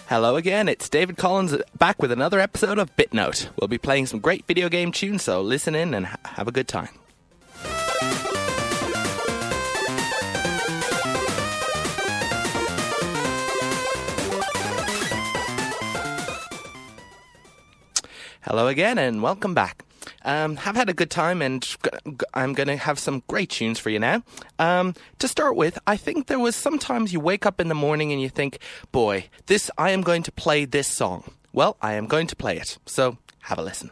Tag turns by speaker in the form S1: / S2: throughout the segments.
S1: Hello again, it's David Collins back with another episode of BitNote. We'll be playing some great video game tunes, so listen in and have a good time. Hello again and welcome back. Have had a good time and I'm going to have some great tunes for you now. To start with, I think there was sometimes you wake up in the morning and you think, boy, I am going to play this song. Well, I am going to play it, so have a listen.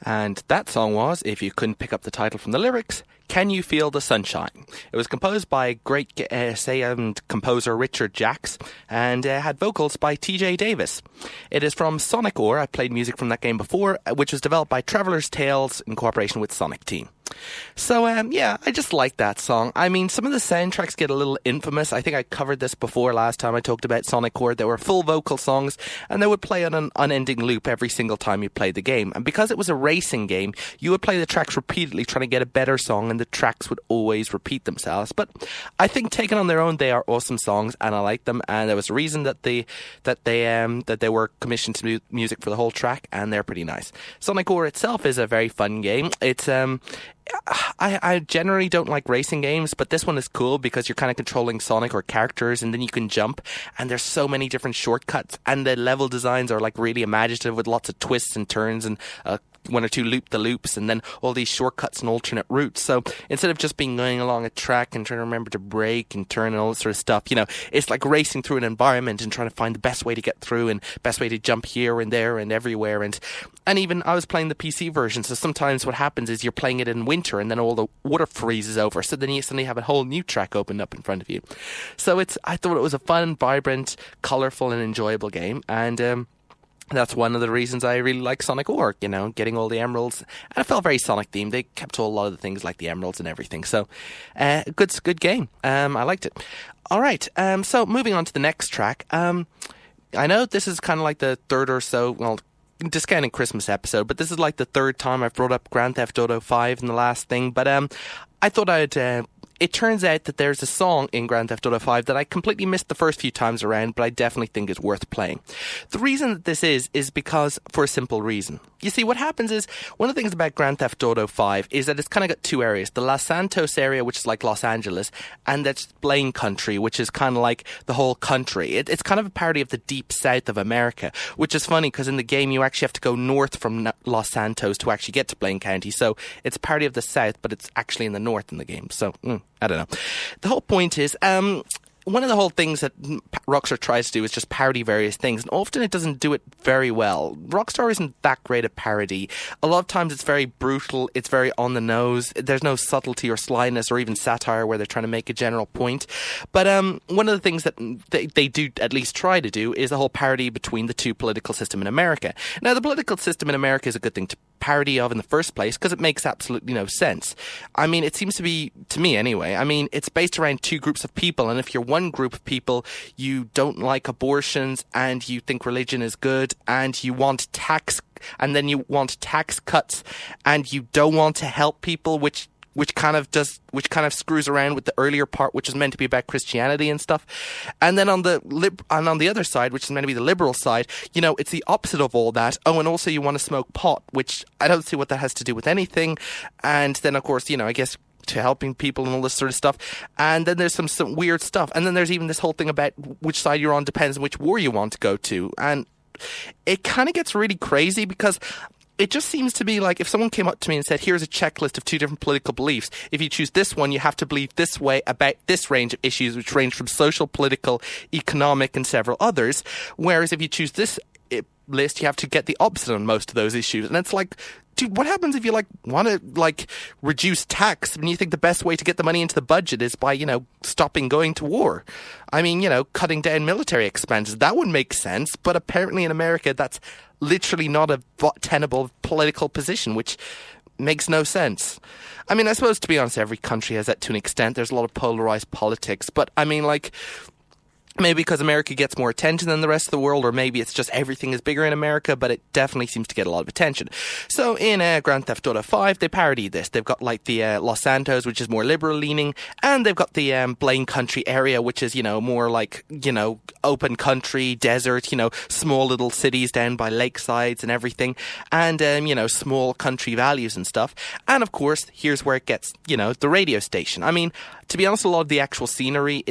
S1: And that song was, if you couldn't pick up the title from the lyrics, Can You Feel the Sunshine? It was composed by great composer Richard Jacques and had vocals by TJ Davis. It is from Sonic Ore. I played music from that game before, which was developed by Traveller's Tales in cooperation with Sonic Team. So, yeah, I just like that song. I mean, some of the soundtracks get a little infamous. I think I covered this before last time I talked about Sonic Core. There were full vocal songs, and they would play on an unending loop every single time you played the game. And because it was a racing game, you would play the tracks repeatedly trying to get a better song, and the tracks would always repeat themselves. But I think taken on their own, they are awesome songs, and I like them. And there was a reason that they were commissioned to do music for the whole track, and they're pretty nice. Sonic Core itself is a very fun game. It's I generally don't like racing games, but this one is cool because you're kind of controlling Sonic or characters, and then you can jump, and there's so many different shortcuts, and the level designs are like really imaginative with lots of twists and turns and one or two loop-the-loops, and then all these shortcuts and alternate routes. So instead of just being going along a track and trying to remember to brake and turn and all that sort of stuff, it's like racing through an environment and trying to find the best way to get through and best way to jump here and there and everywhere. And even I was playing the PC version, so sometimes what happens is you're playing it in winter and then all the water freezes over, so then you suddenly have a whole new track opened up in front of you. So I thought it was a fun, vibrant, colourful and enjoyable game, and that's one of the reasons I really like Sonic Ore, getting all the emeralds. And it felt very Sonic themed. They kept a lot of the things like the emeralds and everything. So, good game. I liked it. All right. So moving on to the next track. I know this is kind of like the third or so, well, discounting Christmas episode, but this is like the third time I've brought up Grand Theft Auto 5 in the last thing. But I thought it turns out that there's a song in Grand Theft Auto 5 that I completely missed the first few times around, but I definitely think is worth playing. The reason that this is because, for a simple reason. You see, what happens is, one of the things about Grand Theft Auto 5 is that it's kind of got two areas. The Los Santos area, which is like Los Angeles, and that's Blaine Country, which is kind of like the whole country. It's kind of a parody of the deep south of America, which is funny because in the game you actually have to go north from Los Santos to actually get to Blaine County. So it's a parody of the south, but it's actually in the north in the game. So, I don't know. The whole point is, one of the whole things that Rockstar tries to do is just parody various things, and often it doesn't do it very well. Rockstar isn't that great at parody. A lot of times it's very brutal, it's very on the nose, there's no subtlety or slyness or even satire where they're trying to make a general point. But one of the things that they do at least try to do is the whole parody between the two political system in America. Now, the political system in America is a good thing to parody of in the first place because it makes absolutely no sense. I mean, it seems to be, to me anyway, it's based around two groups of people, and if you're one group of people, you don't like abortions and you think religion is good and you want tax, and then you want tax cuts and you don't want to help people, which kind of screws around with the earlier part, which is meant to be about Christianity and stuff. And then on the other side, which is meant to be the liberal side, it's the opposite of all that. Oh, and also you want to smoke pot, which I don't see what that has to do with anything. And then, of course, I guess to helping people and all this sort of stuff. And then there's some weird stuff. And then there's even this whole thing about which side you're on depends on which war you want to go to. And it kind of gets really crazy because it just seems to be like if someone came up to me and said, here's a checklist of two different political beliefs. If you choose this one, you have to believe this way about this range of issues, which range from social, political, economic, and several others. Whereas if you choose this list, you have to get the opposite on most of those issues. And it's like, dude, what happens if you want to reduce tax when you think the best way to get the money into the budget is by, stopping going to war? I mean, cutting down military expenses. That would make sense. But apparently in America, that's literally not a tenable political position, which makes no sense. I mean, I suppose, to be honest, every country has that to an extent. There's a lot of polarized politics. But I mean, maybe because America gets more attention than the rest of the world, or maybe it's just everything is bigger in America, but it definitely seems to get a lot of attention. So in Grand Theft Auto 5, they parody this. They've got the Los Santos, which is more liberal leaning, and they've got the Blaine Country area, which is, more open country, desert, small little cities down by lakesides and everything, and, small country values and stuff. And of course, here's where it gets, the radio station. I mean, to be honest, a lot of the actual scenery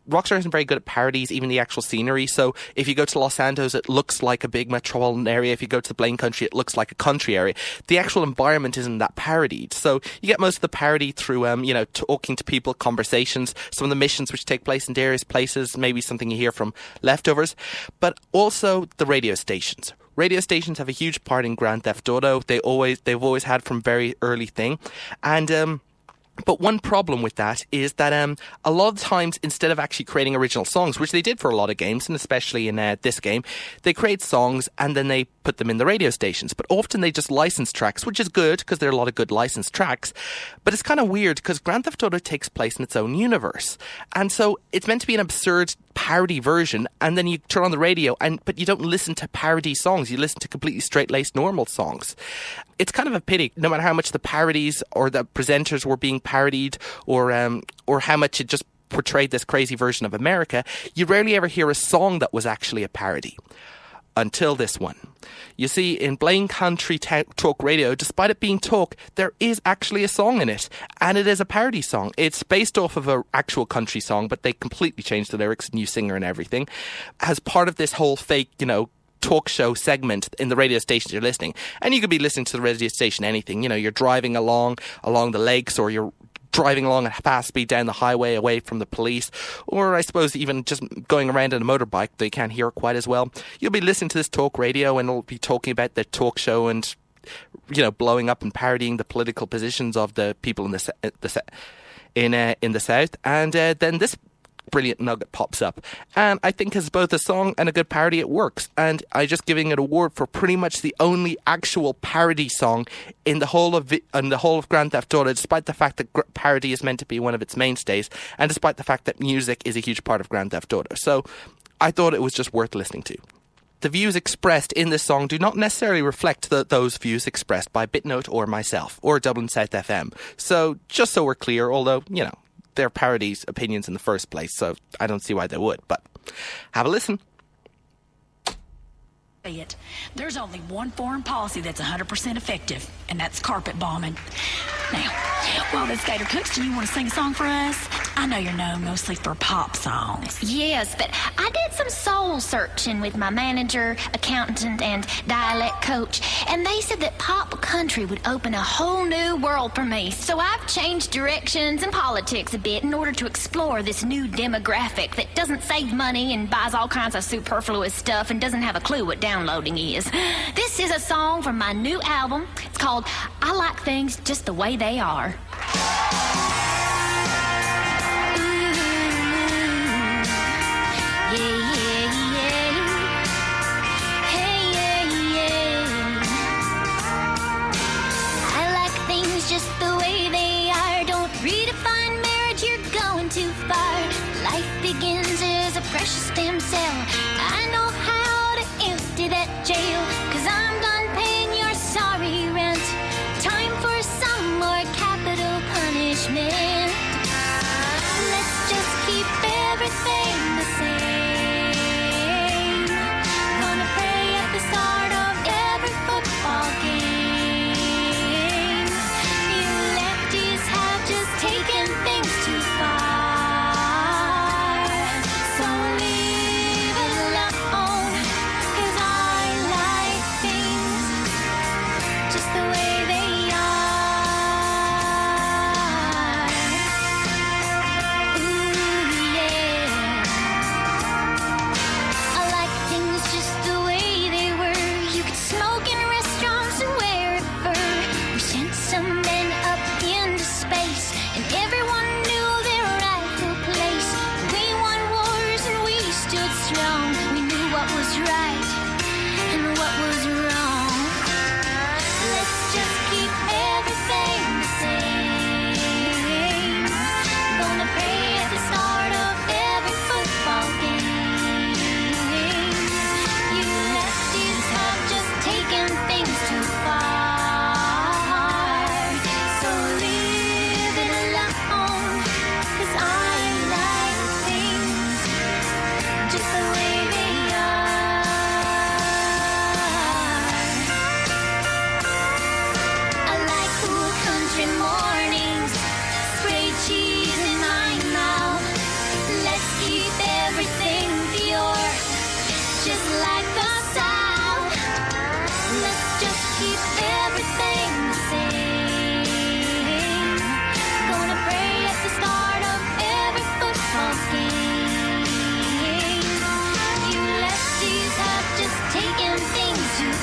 S1: Rockstar isn't very good at parodies, even the actual scenery. So if you go to Los Santos, it looks like a big metropolitan area. If you go to the Blaine Country, it looks like a country area. The actual environment isn't that parodied. So you get most of the parody through, talking to people, conversations, some of the missions which take place in various places, maybe something you hear from leftovers, but also the radio stations. Radio stations have a huge part in Grand Theft Auto. They've always had from very early thing. And but one problem with that is that a lot of times, instead of actually creating original songs, which they did for a lot of games, and especially in this game, they create songs and then they put them in the radio stations. But often they just license tracks, which is good because there are a lot of good licensed tracks. But it's kind of weird because Grand Theft Auto takes place in its own universe. And so it's meant to be an absurd parody version, and then you turn on the radio, but you don't listen to parody songs. You listen to completely straight-laced normal songs. It's kind of a pity, no matter how much the parodies or the presenters were being parodied, or how much it just portrayed this crazy version of America, you rarely ever hear a song that was actually a parody. Until this one. You see, in Blaine Country Talk Radio, despite it being talk, there is actually a song in it. And it is a parody song. It's based off of an actual country song, but they completely changed the lyrics, new singer and everything. As part of this whole fake, talk show segment in the radio station you're listening. And you could be listening to the radio station anything. You're driving along the lakes, or you're driving along at fast speed down the highway away from the police, or I suppose even just going around on a motorbike, they can't hear it quite as well. You'll be listening to this talk radio and it'll be talking about the talk show and, blowing up and parodying the political positions of the people in the South. And then this brilliant nugget pops up, and I think as both a song and a good parody it works, and I'm just giving it an award for pretty much the only actual parody song in the whole of Grand Theft Auto, despite the fact that parody is meant to be one of its mainstays, and despite the fact that music is a huge part of Grand Theft Auto. So I thought it was just worth listening to. The views expressed in this song do not necessarily reflect those views expressed by BitNote or myself or Dublin South FM. So just so we're clear, although they're parodies opinions in the first place, so I don't see why they would, but have a listen.
S2: There's only one foreign policy that's 100% effective, and that's carpet bombing. Now, while this gator cooks, do you want to sing a song for us? I know you're known mostly for pop songs.
S3: Yes, but I did some soul searching with my manager, accountant, and dialect coach, and they said that pop country would open a whole new world for me. So I've changed directions and politics a bit in order to explore this new demographic that doesn't save money and buys all kinds of superfluous stuff and doesn't have a clue what downloading is. This is a song from my new album. It's called I Like Things Just the Way They Are. Just the way they are. Don't redefine marriage, you're going too far. Life begins as a precious stem cell. I know how to empty that jail, 'cause I'm done paying your sorry rent. Time for some more capital punishment. Let's just keep everything the same. Gonna pray at the start of every football game. Taking things too far, so leave it alone, 'cause I like things just the way they are. Ooh, yeah. I like things just the way they were. You could smoke in restaurants and wear a fur. We sent some men up into space, and everyone knew their rightful place. We won wars and we stood strong. We knew what was right and what was wrong. Let's just keep everything the same. Gonna pray at the start of every football game. You lefties have just taken things too far, so leave it alone, 'cause I like things just the way they are. I like cool country mornings, spray cheese in my mouth. Let's keep everything pure, just like the South. Let's just keep everything the same. Gonna pray at the start of every football game. You lefties have just taken things too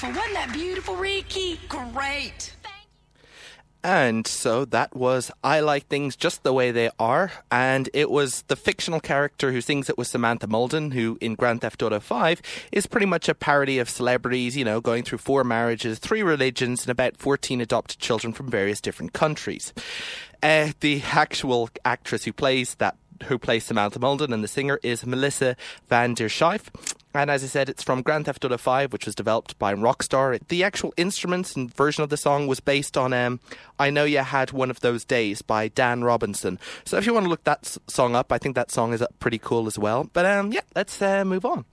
S2: wonderful. Wasn't that beautiful, Ricky? Great.
S1: And so that was I Like Things Just the Way They Are, and it was the fictional character who sings it was Samantha Muldoon, who in Grand Theft Auto 5 is pretty much a parody of celebrities, you know, going through 4 marriages, 3 religions, and about 14 adopted children from various different countries. The actual actress who plays Samantha Muldoon and the singer is Melissa van der Schyff. And as I said, it's from Grand Theft Auto 5, which was developed by Rockstar. The actual instruments and version of the song was based on I Know You Had One of Those Days by Dan Robinson. So if you want to look that song up, I think that song is pretty cool as well. But yeah, let's move on.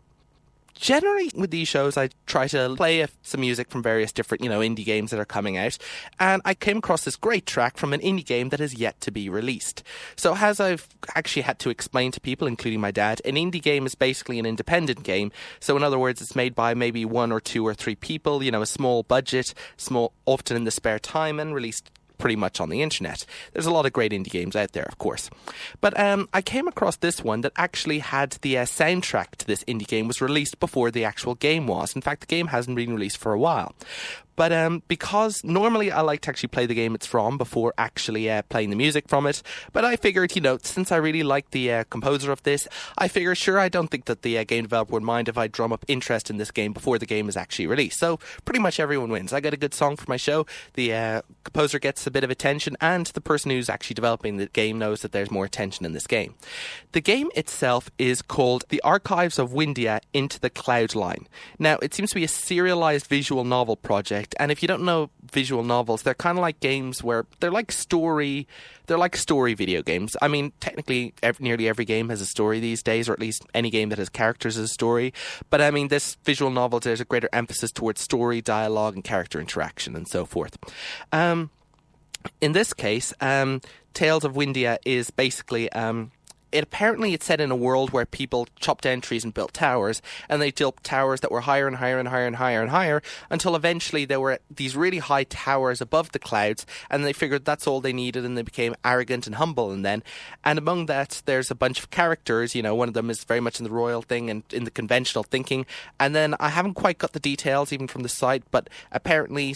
S1: Generally, with these shows, I try to play some music from various different, indie games that are coming out. And I came across this great track from an indie game that has yet to be released. So as I've actually had to explain to people, including my dad, an indie game is basically an independent game. So in other words, it's made by maybe 1 or 2 or 3 people, a small budget, often in the spare time, and released pretty much on the internet. There's a lot of great indie games out there, of course. But I came across this one that actually had the soundtrack to this indie game was released before the actual game was. In fact, the game hasn't been released for a while. But because normally I like to actually play the game it's from before actually playing the music from it. But I figured, since I really like the composer of this, I figured, sure, I don't think that the game developer would mind if I drum up interest in this game before the game is actually released. So pretty much everyone wins. I get a good song for my show, the composer gets a bit of attention, and the person who's actually developing the game knows that there's more attention in this game. The game itself is called The Archives of Wyndia Into the Cloudline. Now, it seems to be a serialized visual novel project. And if you don't know visual novels, they're kind of like games where they're like story video games. I mean, technically, nearly every game has a story these days, or at least any game that has characters has a story. But I mean, this visual novel, there's a greater emphasis towards story, dialogue, and character interaction, and so forth. In this case, Tales of Wyndia is basically it's set in a world where people chopped down trees and built towers, and they built towers that were higher and higher and higher and higher and higher until eventually there were these really high towers above the clouds, and they figured that's all they needed, and they became arrogant and humble. And among that, there's a bunch of characters. One of them is very much in the royal thing and in the conventional thinking. And then I haven't quite got the details even from the site, but apparently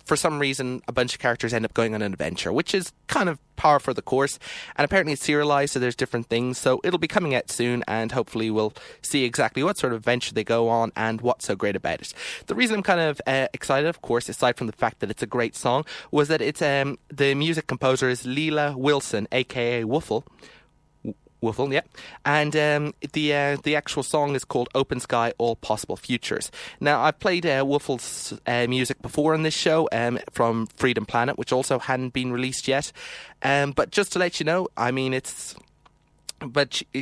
S1: for some reason, a bunch of characters end up going on an adventure, which is kind of par for the course. And apparently it's serialized, so there's different things. So it'll be coming out soon, and hopefully we'll see exactly what sort of adventure they go on and what's so great about it. The reason I'm kind of excited, of course, aside from the fact that it's a great song, was that it's the music composer is Leila Wilson, aka Woofle. Woofle, yeah. And the actual song is called Open Sky, All Possible Futures. Now, I've played Woofle's music before on this show from Freedom Planet, which also hadn't been released yet. But just to let you know, I mean,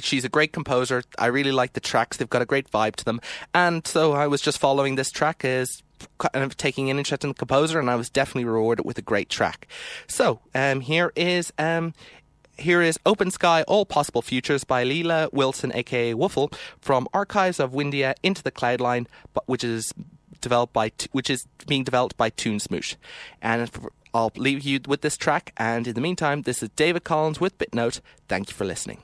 S1: she's a great composer. I really like the tracks. They've got a great vibe to them. And so I was just following this track as kind of taking an interest in the composer, and I was definitely rewarded with a great track. So here is Open Sky, All Possible Futures by Leila Wilson, aka Woofle, from Archives of Wyndia Into the Cloudline, which is being developed by Toon Shmoosh. And I'll leave you with this track, and in the meantime, this is David Collins with BitNote. Thank you for listening.